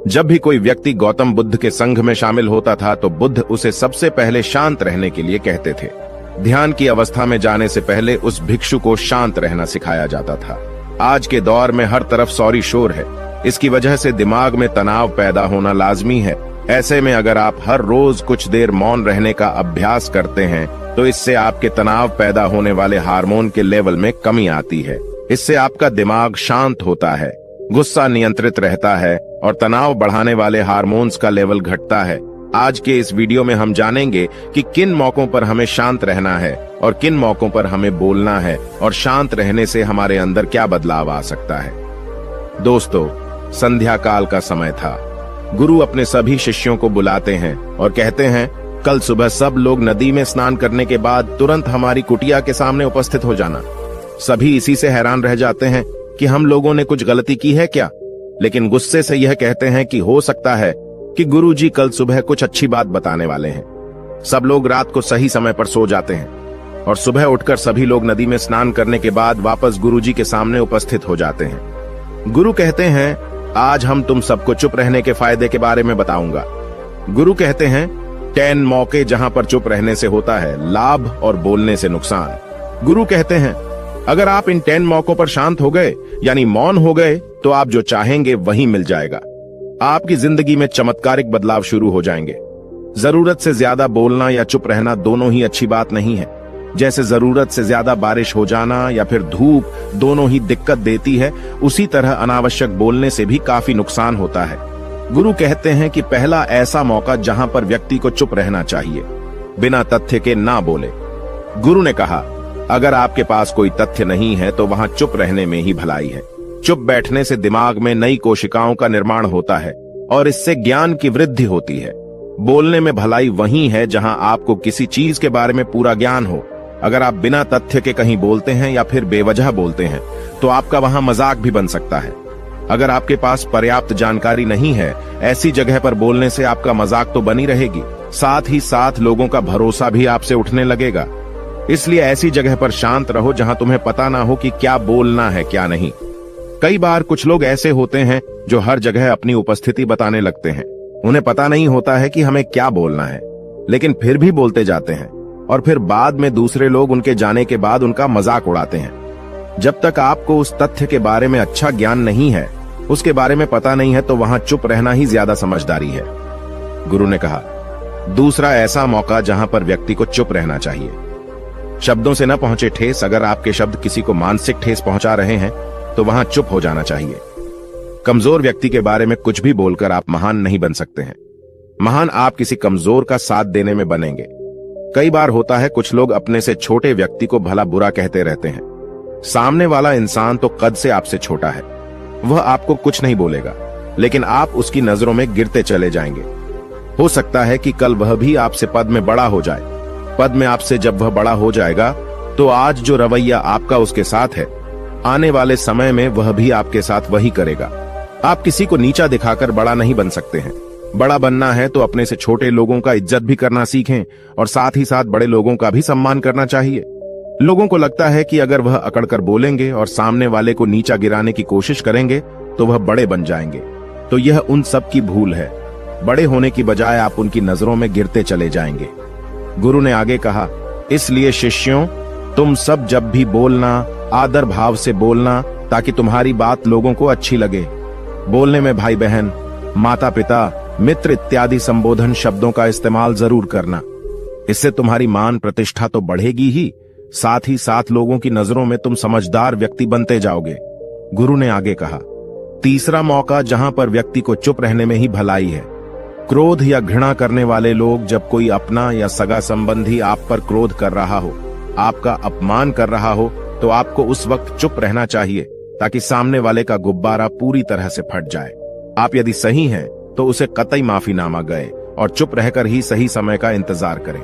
जब भी कोई व्यक्ति गौतम बुद्ध के संघ में शामिल होता था तो बुद्ध उसे सबसे पहले शांत रहने के लिए कहते थे। ध्यान की अवस्था में जाने से पहले उस भिक्षु को शांत रहना सिखाया जाता था। आज के दौर में हर तरफ सौरी शोर है। इसकी वजह से दिमाग में तनाव पैदा होना लाजमी है। ऐसे में अगर आप हर रोज कुछ देर मौन रहने का अभ्यास करते हैं तो इससे आपके तनाव पैदा होने वाले हार्मोन के लेवल में कमी आती है। इससे आपका दिमाग शांत होता है, गुस्सा नियंत्रित रहता है और तनाव बढ़ाने वाले हार्मोन्स का लेवल घटता है। आज के इस वीडियो में हम जानेंगे कि किन मौकों पर हमें शांत रहना है और किन मौकों पर हमें बोलना है और शांत रहने से हमारे अंदर क्या बदलाव आ सकता है। दोस्तों, संध्या काल का समय था। गुरु अपने सभी शिष्यों को बुलाते हैं और कहते हैं, कल सुबह सब लोग नदी में स्नान करने के बाद तुरंत हमारी कुटिया के सामने उपस्थित हो जाना। सभी इसी से हैरान रह जाते हैं कि हम लोगों ने कुछ गलती की है क्या, लेकिन गुस्से से यह कहते हैं कि हो सकता है कि गुरुजी कल सुबह कुछ अच्छी बात बताने वाले हैं। सब लोग रात को सही समय पर सो जाते हैं और सुबह उठकर सभी लोग नदी में स्नान करने के बाद वापस गुरुजी के सामने उपस्थित हो जाते हैं। गुरु कहते हैं, आज हम तुम सबको चुप रहने के फायदे के बारे में बताऊंगा। गुरु कहते हैं, 10 मौके जहां पर चुप रहने से होता है लाभ और बोलने से नुकसान। गुरु कहते हैं, अगर आप इन 10 मौकों पर शांत हो गए यानी मौन हो गए तो आप जो चाहेंगे वही मिल जाएगा। आपकी जिंदगी में चमत्कारिक बदलाव शुरू हो जाएंगे। जरूरत से ज्यादा बोलना या चुप रहना दोनों ही अच्छी बात नहीं है। जैसे जरूरत से ज्यादा बारिश हो जाना या फिर धूप दोनों ही दिक्कत देती है, उसी तरह अनावश्यक बोलने से भी काफी नुकसान होता है। गुरु कहते हैं कि पहला ऐसा मौका जहां पर व्यक्ति को चुप रहना चाहिए, बिना तथ्य के ना बोले। गुरु ने कहा, अगर आपके पास कोई तथ्य नहीं है तो वहां चुप रहने में ही भलाई है। चुप बैठने से दिमाग में नई कोशिकाओं का निर्माण होता है और इससे ज्ञान की वृद्धि होती है। बोलने में भलाई वही है जहां आपको किसी चीज के बारे में पूरा ज्ञान हो। अगर आप बिना तथ्य के कहीं बोलते हैं या फिर बेवजह बोलते हैं तो आपका वहां मजाक भी बन सकता है। अगर आपके पास पर्याप्त जानकारी नहीं है, ऐसी जगह पर बोलने से आपका मजाक तो बनी रहेगी, साथ ही साथ लोगों का भरोसा भी आपसे उठने लगेगा। इसलिए ऐसी जगह पर शांत रहो जहां तुम्हें पता ना हो कि क्या बोलना है क्या नहीं। कई बार कुछ लोग ऐसे होते हैं जो हर जगह अपनी उपस्थिति बताने लगते हैं। उन्हें पता नहीं होता है कि हमें क्या बोलना है, लेकिन फिर भी बोलते जाते हैं और फिर बाद में दूसरे लोग उनके जाने के बाद उनका मजाक उड़ाते हैं। जब तक आपको उस तथ्य के बारे में अच्छा ज्ञान नहीं है, उसके बारे में पता नहीं है, तो वहां चुप रहना ही ज्यादा समझदारी है। गुरु ने कहा, दूसरा ऐसा मौका जहां पर व्यक्ति को चुप रहना चाहिए। शब्दों से न पहुंचे ठेस। अगर आपके शब्द किसी को मानसिक ठेस पहुंचा रहे हैं तो वहां चुप हो जाना चाहिए। कमजोर व्यक्ति के बारे में कुछ भी बोलकर आप महान नहीं बन सकते हैं। महान आप किसी कमजोर का साथ देने में बनेंगे। कई बार होता है कुछ लोग अपने से छोटे व्यक्ति को भला बुरा कहते रहते हैं। सामने वाला इंसान तो कद से आपसे छोटा है, वह आपको कुछ नहीं बोलेगा, लेकिन आप उसकी नजरों में गिरते चले जाएंगे। हो सकता है कि कल वह भी आपसे पद में बड़ा हो जाए। पद में आपसे जब वह बड़ा हो जाएगा तो आज जो रवैया आपका उसके साथ है, आने वाले समय में वह भी आपके साथ वही करेगा। आप किसी को नीचा दिखाकर बड़ा नहीं बन सकते हैं। बड़ा बनना है तो अपने से छोटे लोगों का इज्जत भी करना सीखें और साथ ही साथ बड़े लोगों का भी सम्मान करना चाहिए। लोगों को लगता है कि अगर वह अकड़कर बोलेंगे और सामने वाले को नीचा गिराने की कोशिश करेंगे तो वह बड़े बन जाएंगे, तो यह उन सब की भूल है। बड़े होने की बजाय आप उनकी नजरों में गिरते चले जाएंगे। गुरु ने आगे कहा, इसलिए शिष्यों, तुम सब जब भी बोलना आदर भाव से बोलना, ताकि तुम्हारी बात लोगों को अच्छी लगे। बोलने में भाई बहन, माता पिता, मित्र इत्यादि संबोधन शब्दों का इस्तेमाल जरूर करना। इससे तुम्हारी मान प्रतिष्ठा तो बढ़ेगी ही, साथ ही साथ लोगों की नजरों में तुम समझदार व्यक्ति बनते जाओगे। गुरु ने आगे कहा, तीसरा मौका जहां पर व्यक्ति को चुप रहने में ही भलाई है। क्रोध या घृणा करने वाले लोग, जब कोई अपना या सगा संबंधी आप पर क्रोध कर रहा हो, आपका अपमान कर रहा हो, तो आपको उस वक्त चुप रहना चाहिए ताकि सामने वाले का गुब्बारा पूरी तरह से फट जाए। आप यदि सही हैं तो उसे कतई माफीनामा गए और चुप रहकर ही सही समय का इंतजार करें।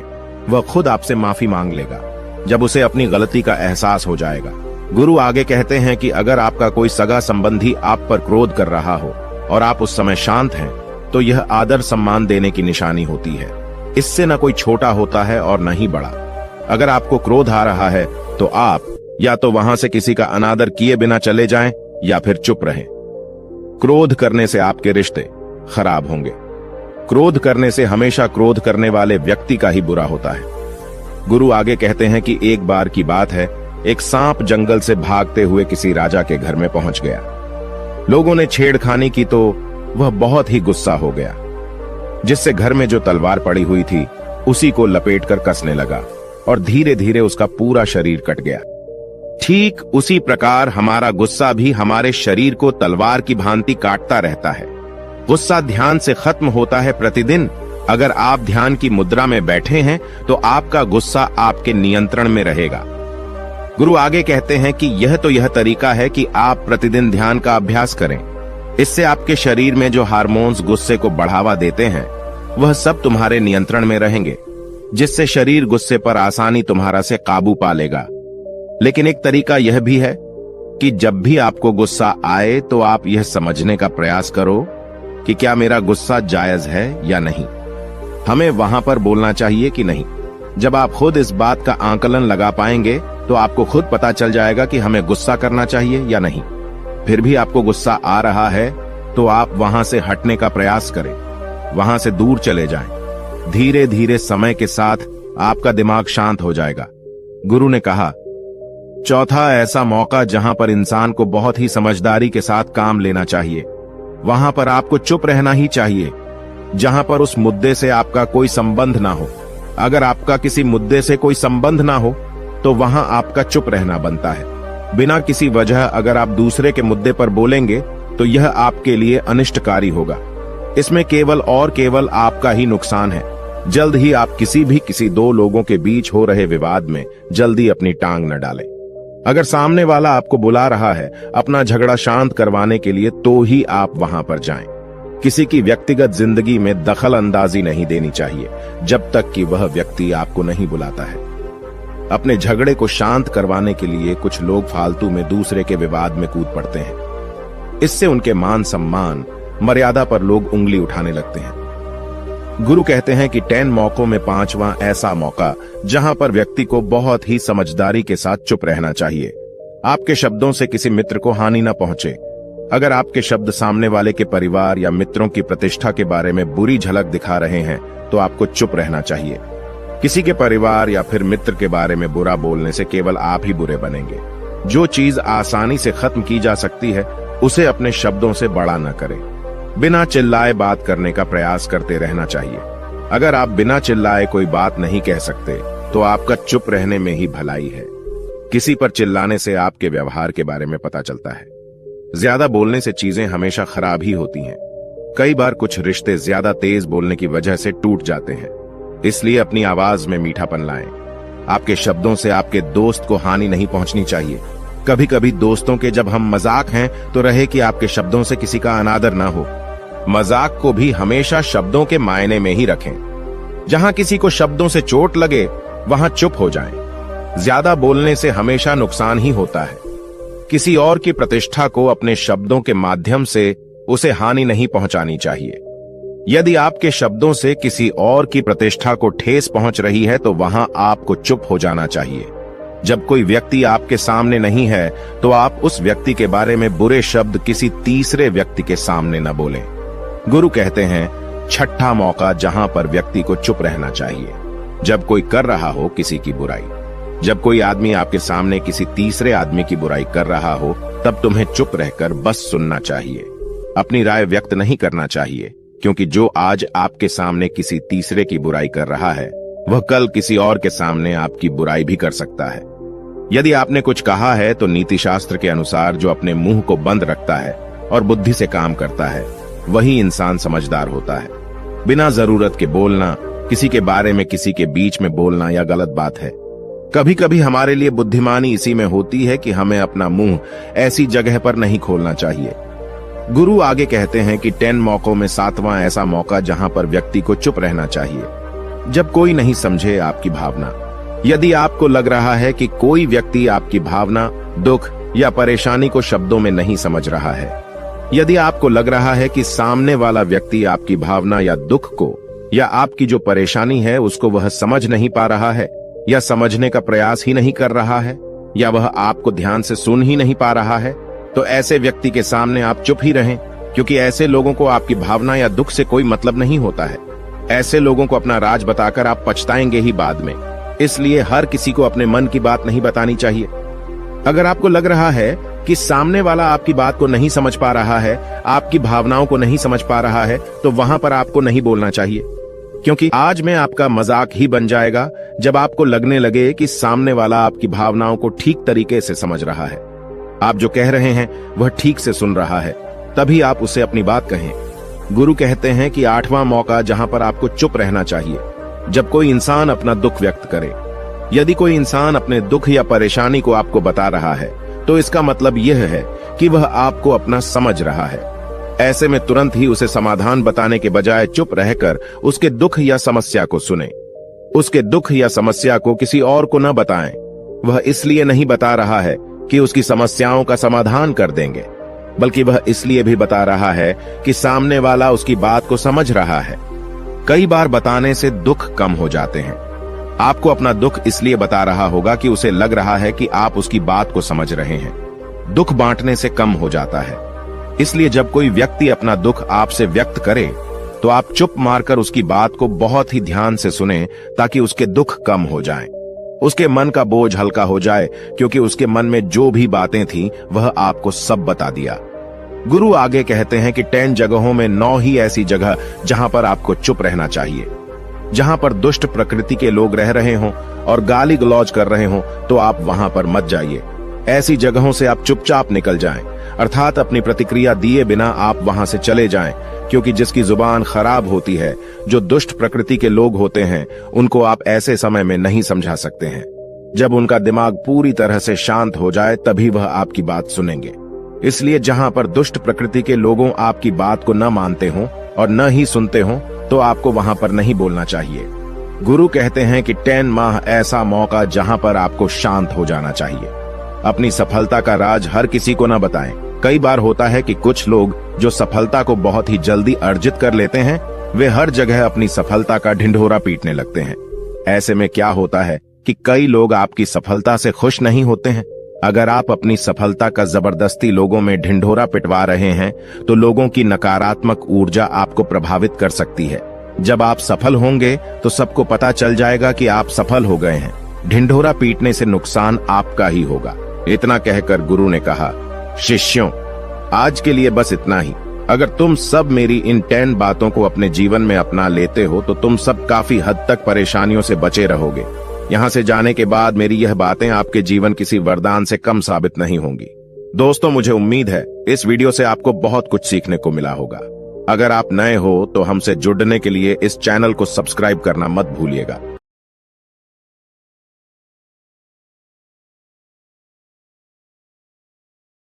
वह खुद आपसे माफी मांग लेगा जब उसे अपनी गलती का एहसास हो जाएगा। गुरु आगे कहते हैं कि अगर आपका कोई सगा संबंधी आप पर क्रोध कर रहा हो और आप उस समय शांत हैं, तो यह आदर सम्मान देने की निशानी होती है। इससे न कोई छोटा होता है और न ही बड़ा। अगर आपको क्रोध आ रहा है तो आप या तो वहां से किसी का अनादर किए बिना चले जाएं या फिर चुप रहें। क्रोध करने से आपके रिश्ते, खराब होंगे। क्रोध करने से हमेशा क्रोध करने वाले व्यक्ति का ही बुरा होता है। गुरु आगे कहते हैं कि एक बार की बात है, एक सांप जंगल से भागते हुए किसी राजा के घर में पहुंच गया। लोगों ने छेड़खानी की तो वह बहुत ही गुस्सा हो गया, जिससे घर में जो तलवार पड़ी हुई थी उसी को लपेटकर कसने लगा और धीरे धीरे उसका पूरा शरीर कट गया। ठीक उसी प्रकार हमारा गुस्सा भी हमारे शरीर को तलवार की भांति काटता रहता है। गुस्सा ध्यान से खत्म होता है प्रतिदिन। अगर आप ध्यान की मुद्रा में बैठे हैं तो आपका गुस्सा आपके नियंत्रण में रहेगा। गुरु आगे कहते हैं कि यह तरीका है कि आप प्रतिदिन ध्यान का अभ्यास करें। इससे आपके शरीर में जो हार्मोन्स गुस्से को बढ़ावा देते हैं वह सब तुम्हारे नियंत्रण में रहेंगे, जिससे शरीर गुस्से पर आसानी तुम्हारा से काबू पा लेगा। लेकिन एक तरीका यह भी है कि जब भी आपको गुस्सा आए तो आप यह समझने का प्रयास करो कि क्या मेरा गुस्सा जायज है या नहीं। हमें वहां पर बोलना चाहिए कि नहीं। जब आप खुद इस बात का आकलन लगा पाएंगे तो आपको खुद पता चल जाएगा कि हमें गुस्सा करना चाहिए या नहीं। फिर भी आपको गुस्सा आ रहा है तो आप वहां से हटने का प्रयास करें, वहां से दूर चले जाएं। धीरे धीरे समय के साथ आपका दिमाग शांत हो जाएगा। गुरु ने कहा, चौथा ऐसा मौका जहां पर इंसान को बहुत ही समझदारी के साथ काम लेना चाहिए, वहां पर आपको चुप रहना ही चाहिए। जहां पर उस मुद्दे से आपका कोई संबंध ना हो। अगर आपका किसी मुद्दे से कोई संबंध ना हो तो वहां आपका चुप रहना बनता है। बिना किसी वजह अगर आप दूसरे के मुद्दे पर बोलेंगे तो यह आपके लिए अनिष्टकारी होगा। इसमें केवल और केवल आपका ही नुकसान है। जल्द ही आप किसी दो लोगों के बीच हो रहे विवाद में जल्दी अपनी टांग न डालें। अगर सामने वाला आपको बुला रहा है अपना झगड़ा शांत करवाने के लिए तो ही आप वहां पर जाएं। किसी की व्यक्तिगत जिंदगी में दखल अंदाजी नहीं देनी चाहिए जब तक कि वह व्यक्ति आपको नहीं बुलाता है। अपने झगड़े को शांत करवाने के लिए कुछ लोग फालतू में दूसरे के विवाद में कूद पड़ते हैं। इससे उनके मान सम्मान मर्यादा पर लोग उंगली उठाने लगते हैं। गुरु कहते हैं कि 10 मौकों में 5वां ऐसा मौका जहां पर व्यक्ति को बहुत ही समझदारी के साथ चुप रहना चाहिए। आपके शब्दों से किसी मित्र को हानि न पहुंचे। अगर आपके शब्द सामने वाले के परिवार या मित्रों की प्रतिष्ठा के बारे में बुरी झलक दिखा रहे हैं तो आपको चुप रहना चाहिए। किसी के परिवार या फिर मित्र के बारे में बुरा बोलने से केवल आप ही बुरे बनेंगे। जो चीज आसानी से खत्म की जा सकती है उसे अपने शब्दों से बड़ा न करें। बिना चिल्लाए बात करने का प्रयास करते रहना चाहिए। अगर आप बिना चिल्लाए कोई बात नहीं कह सकते तो आपका चुप रहने में ही भलाई है। किसी पर चिल्लाने से आपके व्यवहार के बारे में पता चलता है। ज्यादा बोलने से चीजें हमेशा खराब ही होती हैं। कई बार कुछ रिश्ते ज्यादा तेज बोलने की वजह से टूट जाते हैं। इसलिए अपनी आवाज में मीठापन लाएं। आपके शब्दों से आपके दोस्त को हानि नहीं पहुंचनी चाहिए। कभी कभी दोस्तों के जब हम मजाक हैं तो रहे कि आपके शब्दों से किसी का अनादर ना हो। मजाक को भी हमेशा शब्दों के मायने में ही रखें। जहां किसी को शब्दों से चोट लगे वहां चुप हो जाएं। ज्यादा बोलने से हमेशा नुकसान ही होता है। किसी और की प्रतिष्ठा को अपने शब्दों के माध्यम से उसे हानि नहीं पहुंचानी चाहिए। यदि आपके शब्दों से किसी और की प्रतिष्ठा को ठेस पहुंच रही है तो वहां आपको चुप हो जाना चाहिए। जब कोई व्यक्ति आपके सामने नहीं है तो आप उस व्यक्ति के बारे में बुरे शब्द किसी तीसरे व्यक्ति के सामने न बोलें। गुरु कहते हैं, छठा मौका जहां पर व्यक्ति को चुप रहना चाहिए, जब कोई कर रहा हो किसी की बुराई। जब कोई आदमी आपके सामने किसी तीसरे आदमी की बुराई कर रहा हो तब तुम्हें चुप रहकर बस सुनना चाहिए। अपनी राय व्यक्त नहीं करना चाहिए, क्योंकि जो आज आपके सामने किसी तीसरे की बुराई कर रहा है वह कल किसी और के सामने आपकी बुराई भी कर सकता है। यदि आपने कुछ कहा है तो नीति शास्त्र के अनुसार जो अपने मुंह को बंद रखता है और बुद्धि से काम करता है वही इंसान समझदार होता है। बिना जरूरत के बोलना, किसी के बारे में किसी के बीच में बोलना यह गलत बात है। कभी कभी हमारे लिए बुद्धिमानी इसी में होती है कि हमें अपना मुंह ऐसी जगह पर नहीं खोलना चाहिए। गुरु आगे कहते हैं कि 10 मौकों में 7वां ऐसा मौका जहां पर व्यक्ति को चुप रहना चाहिए, जब कोई नहीं समझे आपकी भावना। यदि आपको लग रहा है कि कोई व्यक्ति आपकी भावना, दुख या परेशानी को शब्दों में नहीं समझ रहा है, यदि आपको लग रहा है कि सामने वाला व्यक्ति आपकी भावना या दुख को या आपकी जो परेशानी है उसको वह समझ नहीं पा रहा है या समझने का प्रयास ही नहीं कर रहा है या वह आपको ध्यान से सुन ही नहीं पा रहा है, तो ऐसे व्यक्ति के सामने आप चुप ही रहें। क्योंकि ऐसे लोगों को आपकी भावना या दुख से कोई मतलब नहीं होता है। ऐसे लोगों को अपना राज बताकर आप पछताएंगे ही बाद में। इसलिए हर किसी को अपने मन की बात नहीं बतानी चाहिए। अगर आपको लग रहा है कि सामने वाला आपकी बात को नहीं समझ पा रहा है, आपकी भावनाओं को नहीं समझ पा रहा है, तो वहां पर आपको नहीं बोलना चाहिए, क्योंकि आज में आपका मजाक ही बन जाएगा जब आपको लगने लगे कि सामने वाला आपकी भावनाओं को ठीक तरीके से समझ रहा है। आप जो कह रहे हैं वह ठीक से सुन रहा है, तभी आप उसे अपनी बात कहें। गुरु कहते हैं कि 8वां मौका जहां पर आपको चुप रहना चाहिए, जब कोई इंसान अपना दुख व्यक्त करे। यदि कोई इंसान अपने दुख या परेशानी को आपको बता रहा है, तो इसका मतलब यह है कि वह आपको अपना समझ रहा है। ऐसे में तुरंत ही उसे समाधान बताने के बजाय चुप रहकर उसके दुख या समस्या को सुने। उसके दुख या समस्या को किसी और को न बताएं। वह इसलिए नहीं बता रहा है कि उसकी समस्याओं का समाधान कर देंगे, बल्कि वह इसलिए भी बता रहा है कि सामने वाला उसकी बात को समझ रहा है। कई बार बताने से दुख कम हो जाते हैं। आपको अपना दुख इसलिए बता रहा होगा कि उसे लग रहा है कि आप उसकी बात को समझ रहे हैं। दुख बांटने से कम हो जाता है। इसलिए जब कोई व्यक्ति अपना दुख आपसे व्यक्त करे, तो आप चुप मारकर उसकी बात को बहुत ही ध्यान से सुनें, ताकि उसके दुख कम हो जाएं। उसके मन का बोझ हल्का हो जाए, क्योंकि उसके मन में जो भी बातें थीं, वह आपको सब बता दिया। गुरु आगे कहते हैं कि 10 जगहों में 9 ही ऐसी जगह जहां पर आपको चुप रहना चाहिए। जहां पर दुष्ट प्रकृति के लोग रह रहे हों और गाली गलौज कर रहे हों, तो आप वहां पर मत जाइए। ऐसी जगहों से आप चुपचाप निकल जाएं, अर्थात अपनी प्रतिक्रिया दिए बिना आप वहां से चले जाएं, क्योंकि जिसकी जुबान खराब होती है, जो दुष्ट प्रकृति के लोग होते हैं, उनको आप ऐसे समय में नहीं समझा सकते हैं। जब उनका दिमाग पूरी तरह से शांत हो जाए, तभी वह आपकी बात सुनेंगे। इसलिए जहां पर दुष्ट प्रकृति के लोगों आपकी बात को न मानते हों और न ही सुनते हों, तो आपको वहां पर नहीं बोलना चाहिए। गुरु कहते हैं कि 10 माह ऐसा मौका जहां पर आपको शांत हो जाना चाहिए। अपनी सफलता का राज हर किसी को न बताएं। कई बार होता है कि कुछ लोग जो सफलता को बहुत ही जल्दी अर्जित कर लेते हैं, वे हर जगह अपनी सफलता का ढिंढोरा पीटने लगते हैं। ऐसे में क्या होता है कि कई लोग आपकी सफलता से खुश नहीं होते हैं। अगर आप अपनी सफलता का जबरदस्ती लोगों में ढिंढोरा पिटवा रहे हैं, तो लोगों की नकारात्मक ऊर्जा आपको प्रभावित कर सकती है। जब आप सफल होंगे, तो सबको पता चल जाएगा कि आप सफल हो गए हैं। ढिंढोरा पीटने से नुकसान आपका ही होगा। इतना कहकर गुरु ने कहा, शिष्यों, आज के लिए बस इतना ही। अगर तुम सब मेरी इन 10 बातों को अपने जीवन में अपना लेते हो, तो तुम सब काफी हद तक परेशानियों से बचे रहोगे। यहाँ से जाने के बाद मेरी यह बातें आपके जीवन किसी वरदान से कम साबित नहीं होंगी। दोस्तों, मुझे उम्मीद है इस वीडियो से आपको बहुत कुछ सीखने को मिला होगा। अगर आप नए हो तो हमसे जुड़ने के लिए इस चैनल को सब्सक्राइब करना मत भूलिएगा।